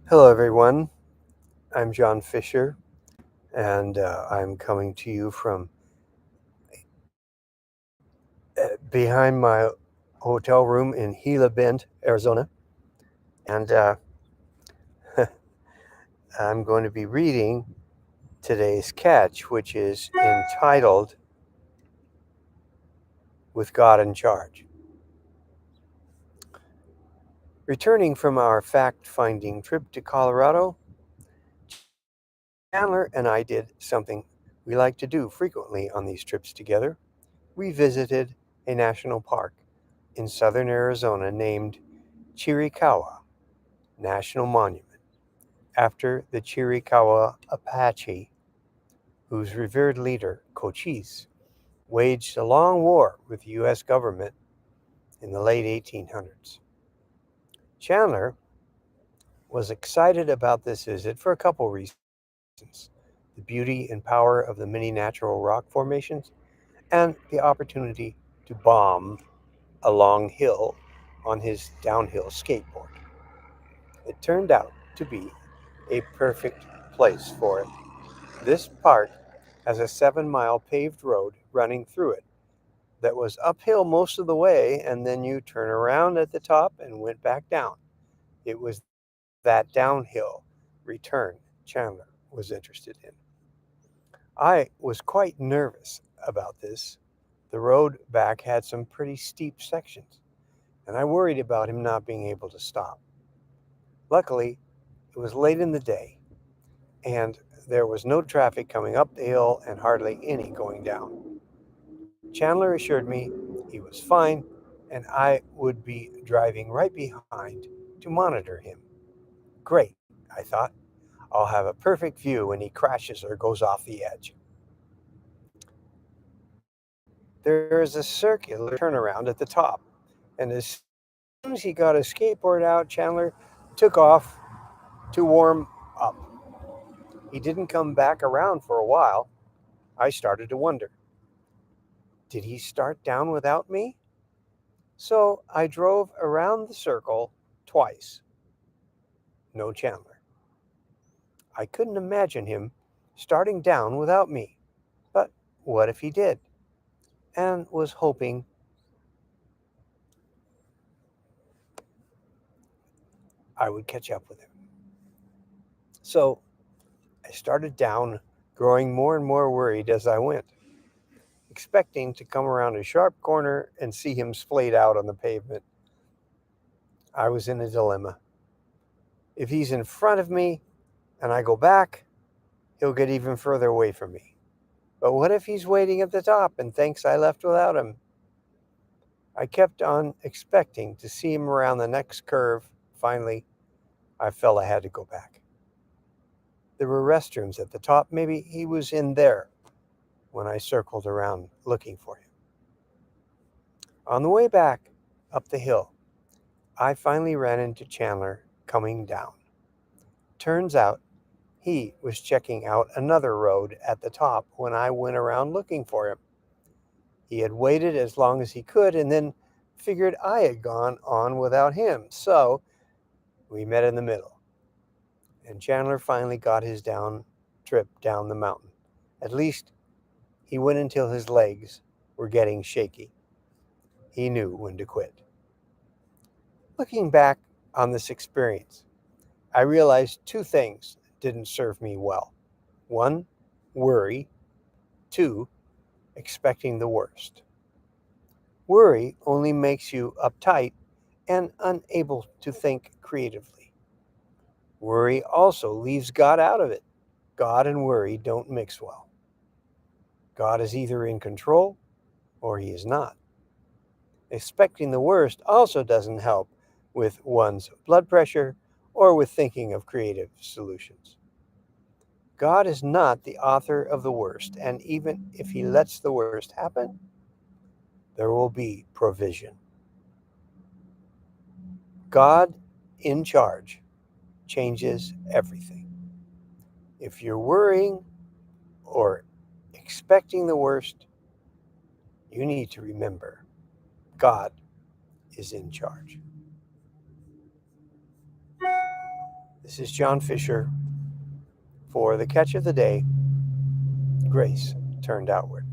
Hello, everyone. I'm John Fisher, and I'm coming to you from behind my hotel room in Gila Bend, Arizona. And I'm going to be reading today's catch, which is entitled With God in Charge. Returning from our fact finding trip to Colorado, Chandler and I did something we like to do frequently on these trips together. We visited a national park in southern Arizona named Chiricahua National Monument, after the Chiricahua Apache, whose revered leader, Cochise, waged a long war with the U.S. government in the late 1800s. Chandler was excited about this visit for a couple reasons: the beauty and power of the many natural rock formations, and the opportunity to bomb a long hill on his downhill skateboard. It turned out to be a perfect place for it. This park has a 7-mile paved road running through it that was uphill most of the way, and then you turn around at the top and went back down. It was that downhill return Chandler was interested in. I was quite nervous about this. The road back had some pretty steep sections, and I worried about him not being able to stop. Luckily, it was late in the day, and there was no traffic coming up the hill and hardly any going down. Chandler assured me he was fine and I would be driving right behind to monitor him. Great, I thought. I'll have a perfect view when he crashes or goes off the edge. There is a circular turnaround at the top, and as soon as he got his skateboard out, Chandler took off to warm up. He didn't come back around for a while. I started to wonder, did he start down without me? So I drove around the circle twice. No Chandler. I couldn't imagine him starting down without me. But what if he did? And was hoping I would catch up with him. So I started down, growing more and more worried as I went, expecting to come around a sharp corner and see him splayed out on the pavement. I was in a dilemma. If he's in front of me and I go back, he'll get even further away from me. But what if he's waiting at the top and thinks I left without him? I kept on expecting to see him around the next curve. Finally, I felt I had to go back. There were restrooms at the top. Maybe he was in there when I circled around looking for him. On the way back up the hill, I finally ran into Chandler coming down. Turns out he was checking out another road at the top when I went around looking for him. He had waited as long as he could and then figured I had gone on without him. So we met in the middle, and Chandler finally got his trip down the mountain. At least he went until his legs were getting shaky. He knew when to quit. Looking back on this experience, I realized two things didn't serve me well. One, worry. Two, expecting the worst. Worry only makes you uptight and unable to think creatively. Worry also leaves God out of it. God and worry don't mix well. God is either in control or he is not. Expecting the worst also doesn't help with one's blood pressure or with thinking of creative solutions. God is not the author of the worst, and even if he lets the worst happen, there will be provision. God in charge changes everything. If you're worrying or expecting the worst, you need to remember God is in charge. This is John Fisher for the catch of the day. Grace turned outward.